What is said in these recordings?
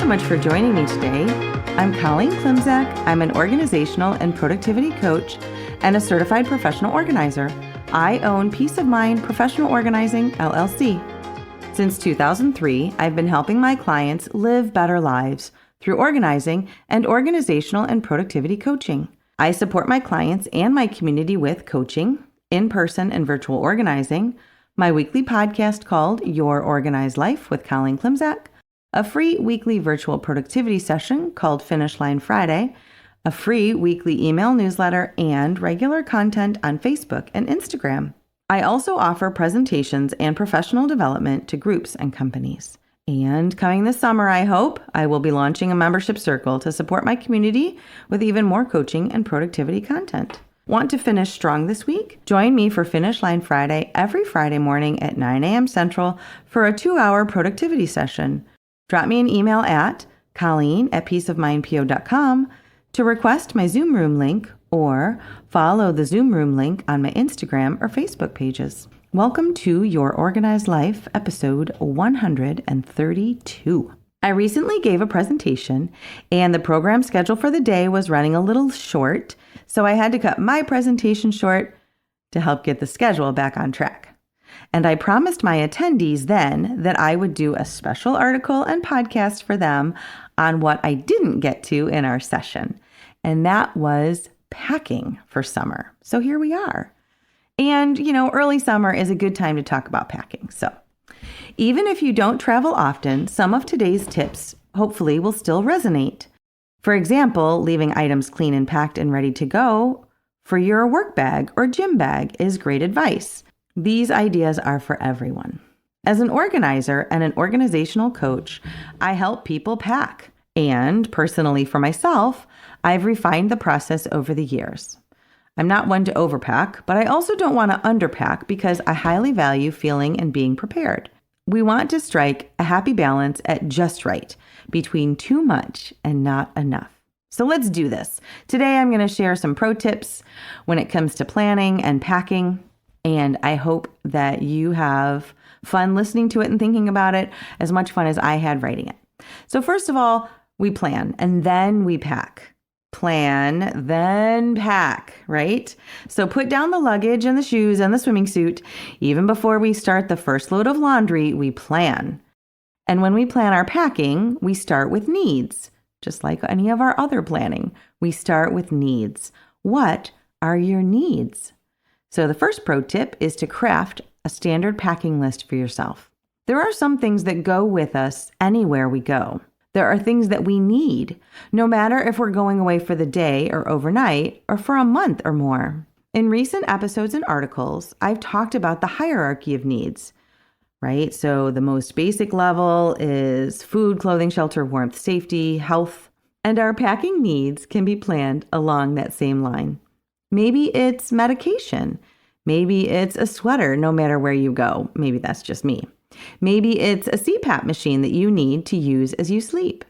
much for joining me today. I'm Colleen Klimczak. I'm an organizational and productivity coach and a certified professional organizer. I own Peace of Mind Professional Organizing, LLC. Since 2003, I've been helping my clients live better lives through organizing and organizational and productivity coaching. I support my clients and my community with coaching, in-person and virtual organizing, my weekly podcast called Your Organized Life with Colleen Klimczak, a free weekly virtual productivity session called Finish Line Friday, a free weekly email newsletter, and regular content on Facebook and Instagram. I also offer presentations and professional development to groups and companies. And coming this summer, I hope, I will be launching a membership circle to support my community with even more coaching and productivity content. Want to finish strong this week? Join me for Finish Line Friday every Friday morning at 9 a.m. Central for a 2-hour productivity session. Drop me an email at colleen@peaceofmindpo.com to request my Zoom room link or follow the Zoom room link on my Instagram or Facebook pages. Welcome to Your Organized Life, episode 132. I recently gave a presentation and the program schedule for the day was running a little short, so I had to cut my presentation short to help get the schedule back on track. And I promised my attendees then that I would do a special article and podcast for them on what I didn't get to in our session. And that was packing for summer. So here we are. And, early summer is a good time to talk about packing. So even if you don't travel often, some of today's tips hopefully will still resonate. For example, leaving items clean and packed and ready to go for your work bag or gym bag is great advice. These ideas are for everyone. As an organizer and an organizational coach, I help people pack. And personally for myself, I've refined the process over the years. I'm not one to overpack, but I also don't want to underpack because I highly value feeling and being prepared. We want to strike a happy balance at just right between too much and not enough. So let's do this. Today, I'm going to share some pro tips when it comes to planning and packing. And I hope that you have fun listening to it and thinking about it, as much fun as I had writing it. So first of all, we plan and then we pack. Plan, then pack, right? So put down the luggage and the shoes and the swimming suit. Even before we start the first load of laundry, we plan. And when we plan our packing, we start with needs. Just like any of our other planning, we start with needs. What are your needs? So the first pro tip is to craft a standard packing list for yourself. There are some things that go with us anywhere we go. There are things that we need, no matter if we're going away for the day or overnight or for a month or more. In recent episodes and articles, I've talked about the hierarchy of needs, right? So the most basic level is food, clothing, shelter, warmth, safety, health, and our packing needs can be planned along that same line. Maybe it's medication. Maybe it's a sweater no matter where you go. Maybe that's just me. Maybe it's a CPAP machine that you need to use as you sleep.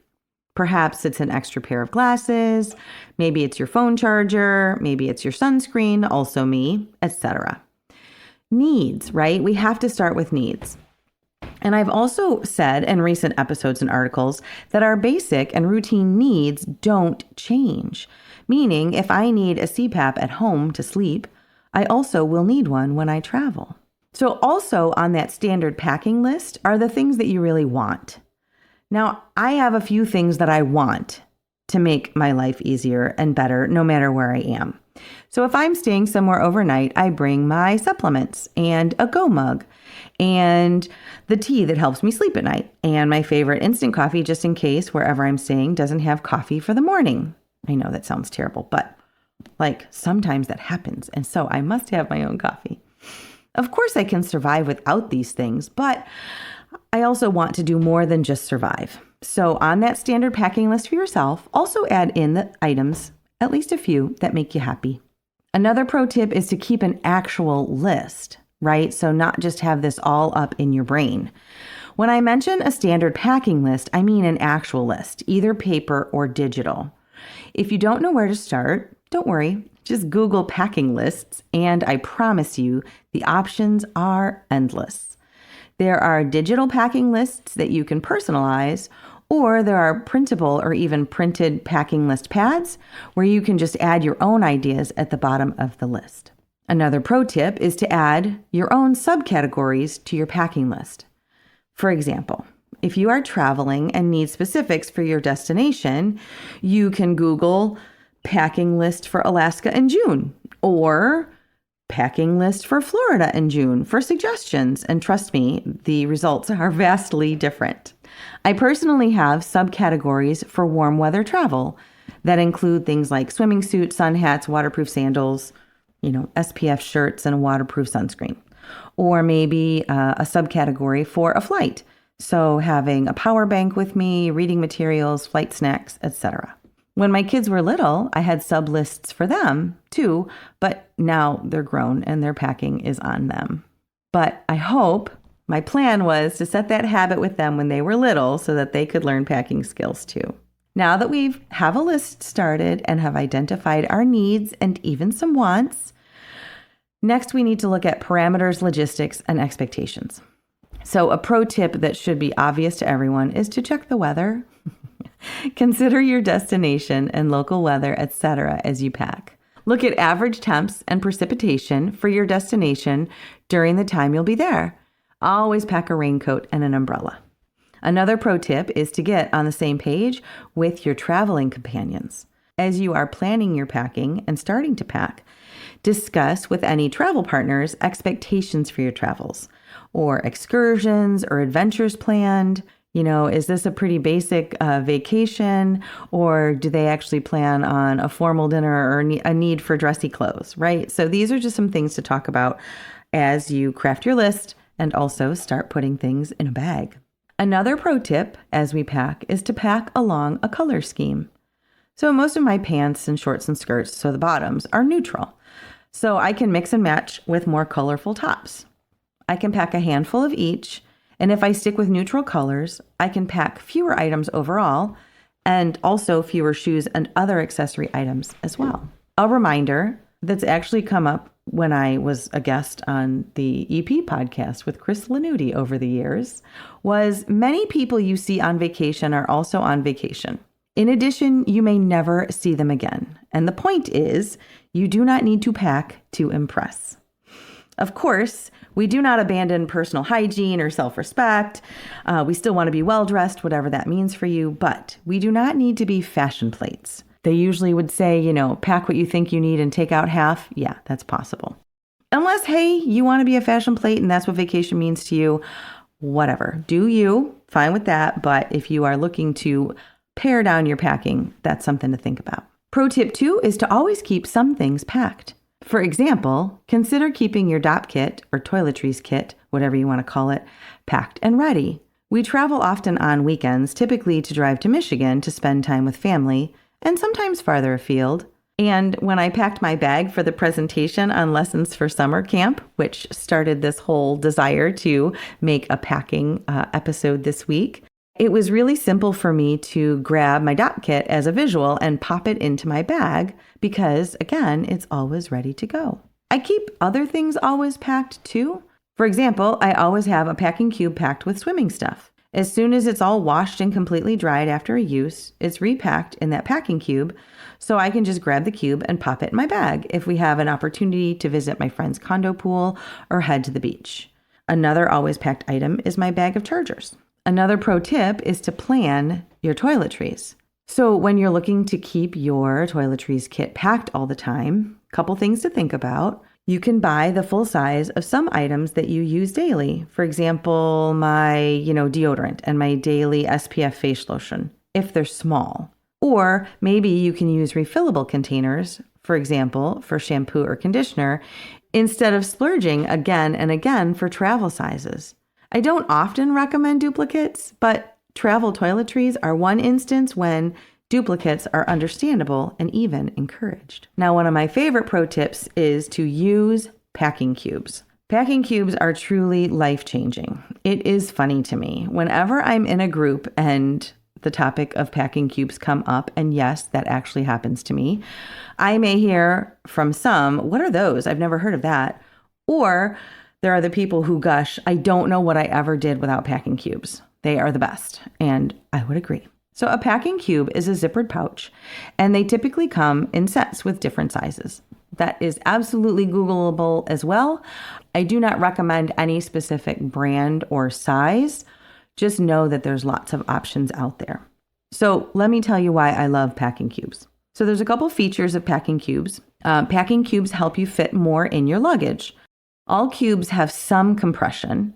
Perhaps it's an extra pair of glasses. Maybe it's your phone charger. Maybe it's your sunscreen, also me, etc. Needs, right? We have to start with needs. And I've also said in recent episodes and articles that our basic and routine needs don't change. Meaning, if I need a CPAP at home to sleep, I also will need one when I travel. So also on that standard packing list are the things that you really want. Now, I have a few things that I want to make my life easier and better no matter where I am. So if I'm staying somewhere overnight, I bring my supplements and a Go mug and the tea that helps me sleep at night and my favorite instant coffee just in case wherever I'm staying doesn't have coffee for the morning. I know that sounds terrible, but sometimes that happens. And so I must have my own coffee. Of course, I can survive without these things, but I also want to do more than just survive. So on that standard packing list for yourself, also add in the items, at least a few, that make you happy. Another pro tip is to keep an actual list, right? So not just have this all up in your brain. When I mention a standard packing list, I mean an actual list, either paper or digital. If you don't know where to start, don't worry. Just Google packing lists, and I promise you the options are endless. There are digital packing lists that you can personalize, Or there are printable or even printed packing list pads where you can just add your own ideas at the bottom of the list. Another pro tip is to add your own subcategories to your packing list. For example, if you are traveling and need specifics for your destination, you can Google packing list for Alaska in June or packing list for Florida in June for suggestions. And trust me, the results are vastly different. I personally have subcategories for warm weather travel that include things like swimming suits, sun hats, waterproof sandals, SPF shirts, and a waterproof sunscreen. Or maybe a subcategory for a flight. So having a power bank with me, reading materials, flight snacks, etc. When my kids were little, I had sub lists for them too, but now they're grown and their packing is on them. But my plan was to set that habit with them when they were little so that they could learn packing skills too. Now that we have a list started and have identified our needs and even some wants, next we need to look at parameters, logistics, and expectations. So a pro tip that should be obvious to everyone is to check the weather. Consider your destination and local weather, etc. as you pack. Look at average temps and precipitation for your destination during the time you'll be there. Always pack a raincoat and an umbrella. Another pro tip is to get on the same page with your traveling companions. As you are planning your packing and starting to pack, discuss with any travel partners expectations for your travels or excursions or adventures planned. Is this a pretty basic vacation, or do they actually plan on a formal dinner or a need for dressy clothes, right? So these are just some things to talk about as you craft your list and also start putting things in a bag. Another pro tip as we pack is to pack along a color scheme. So most of my pants and shorts and skirts, so the bottoms, are neutral. So I can mix and match with more colorful tops. I can pack a handful of each. And if I stick with neutral colors, I can pack fewer items overall and also fewer shoes and other accessory items as well. A reminder that's actually come up when I was a guest on the EP podcast with Chris Lanuti over the years was many people you see on vacation are also on vacation. In addition, you may never see them again. And the point is, you do not need to pack to impress. Of course, we do not abandon personal hygiene or self-respect. We still want to be well-dressed, whatever that means for you, but we do not need to be fashion plates. They usually would say, pack what you think you need and take out half. Yeah, that's possible. Unless, hey, you want to be a fashion plate and that's what vacation means to you, whatever. Do you, fine with that. But if you are looking to pare down your packing, that's something to think about. Pro tip 2 is to always keep some things packed. For example, consider keeping your DOP kit or toiletries kit, whatever you want to call it, packed and ready. We travel often on weekends, typically to drive to Michigan to spend time with family, and sometimes farther afield. And when I packed my bag for the presentation on Lessons for Summer Camp, which started this whole desire to make a packing episode this week, it was really simple for me to grab my DOP kit as a visual and pop it into my bag because, again, it's always ready to go. I keep other things always packed too. For example, I always have a packing cube packed with swimming stuff. As soon as it's all washed and completely dried after a use, it's repacked in that packing cube, so I can just grab the cube and pop it in my bag if we have an opportunity to visit my friend's condo pool or head to the beach. Another always packed item is my bag of chargers. Another pro tip is to plan your toiletries. So when you're looking to keep your toiletries kit packed all the time, a couple things to think about. You can buy the full size of some items that you use daily. For example, my, deodorant and my daily SPF face lotion, if they're small. Or maybe you can use refillable containers, for example, for shampoo or conditioner, instead of splurging again and again for travel sizes. I don't often recommend duplicates, but travel toiletries are one instance when duplicates are understandable and even encouraged. Now, one of my favorite pro tips is to use packing cubes. Packing cubes are truly life-changing. It is funny to me. Whenever I'm in a group and the topic of packing cubes come up, and yes, that actually happens to me, I may hear from some, what are those? I've never heard of that. Or there are the people who gush, I don't know what I ever did without packing cubes. They are the best, and I would agree. So a packing cube is a zippered pouch, and they typically come in sets with different sizes. That is absolutely Googleable as well. I do not recommend any specific brand or size. Just know that there's lots of options out there. So let me tell you why I love packing cubes. So there's a couple features of packing cubes. Packing cubes help you fit more in your luggage. All cubes have some compression,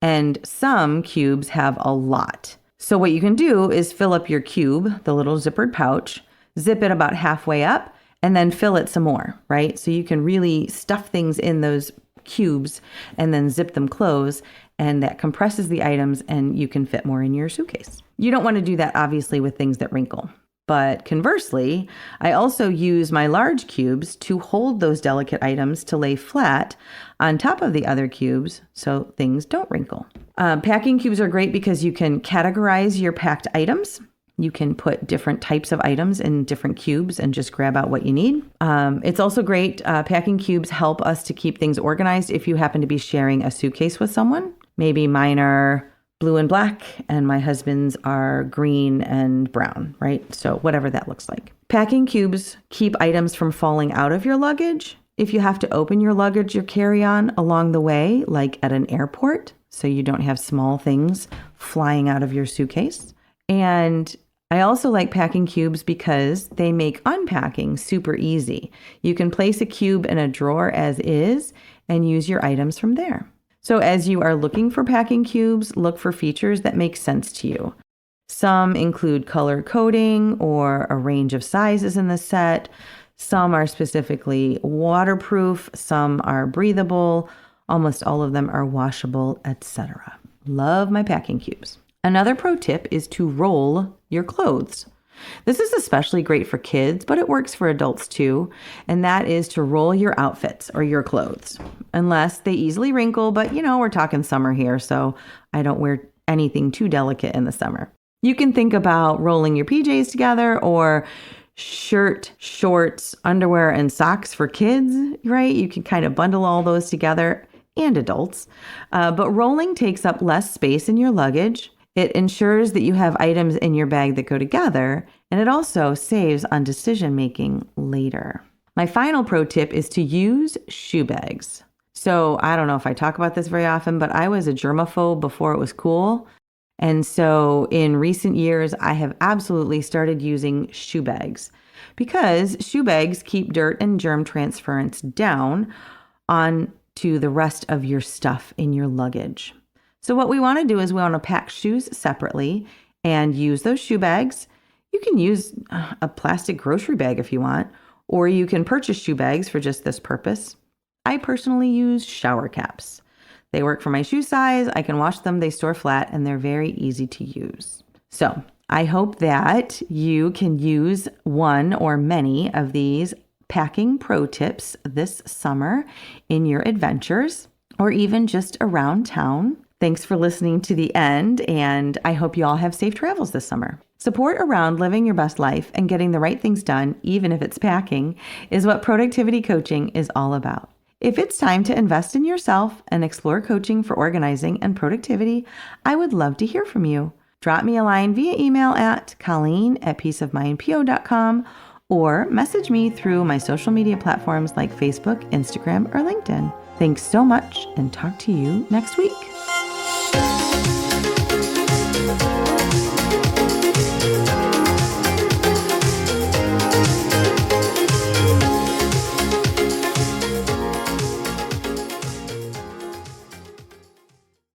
and some cubes have a lot. So what you can do is fill up your cube, the little zippered pouch, zip it about halfway up, and then fill it some more, right? So you can really stuff things in those cubes and then zip them close, and that compresses the items and you can fit more in your suitcase. You don't want to do that obviously with things that wrinkle. But conversely, I also use my large cubes to hold those delicate items to lay flat on top of the other cubes so things don't wrinkle. Packing cubes are great because you can categorize your packed items. You can put different types of items in different cubes and just grab out what you need. It's also great. Packing cubes help us to keep things organized if you happen to be sharing a suitcase with someone. Maybe mine are blue and black, and my husband's are green and brown, right? So whatever that looks like. Packing cubes keep items from falling out of your luggage. If you have to open your luggage or carry-on along the way, like at an airport, so you don't have small things flying out of your suitcase. And I also like packing cubes because they make unpacking super easy. You can place a cube in a drawer as is and use your items from there. So as you are looking for packing cubes, look for features that make sense to you. Some include color coding or a range of sizes in the set. Some are specifically waterproof. Some are breathable. Almost all of them are washable, etc. Love my packing cubes. Another pro tip is to roll your clothes. This is especially great for kids, but it works for adults too, and that is to roll your outfits or your clothes, unless they easily wrinkle, but we're talking summer here, so I don't wear anything too delicate in the summer. You can think about rolling your PJs together or shirt, shorts, underwear, and socks for kids, right? You can kind of bundle all those together, and adults, but rolling takes up less space in your luggage. It ensures that you have items in your bag that go together, and it also saves on decision-making later. My final pro tip is to use shoe bags. So I don't know if I talk about this very often, but I was a germaphobe before it was cool. And so in recent years, I have absolutely started using shoe bags because shoe bags keep dirt and germ transference down onto the rest of your stuff in your luggage. So what we want to do is we want to pack shoes separately and use those shoe bags. You can use a plastic grocery bag if you want, or you can purchase shoe bags for just this purpose. I personally use shower caps. They work for my shoe size. I can wash them. They store flat and they're very easy to use. So I hope that you can use one or many of these packing pro tips this summer in your adventures or even just around town. Thanks for listening to the end, and I hope you all have safe travels this summer. Support around living your best life and getting the right things done, even if it's packing, is what productivity coaching is all about. If it's time to invest in yourself and explore coaching for organizing and productivity, I would love to hear from you. Drop me a line via email at colleen@peaceofmindpo.com or message me through my social media platforms like Facebook, Instagram, or LinkedIn. Thanks so much, and talk to you next week.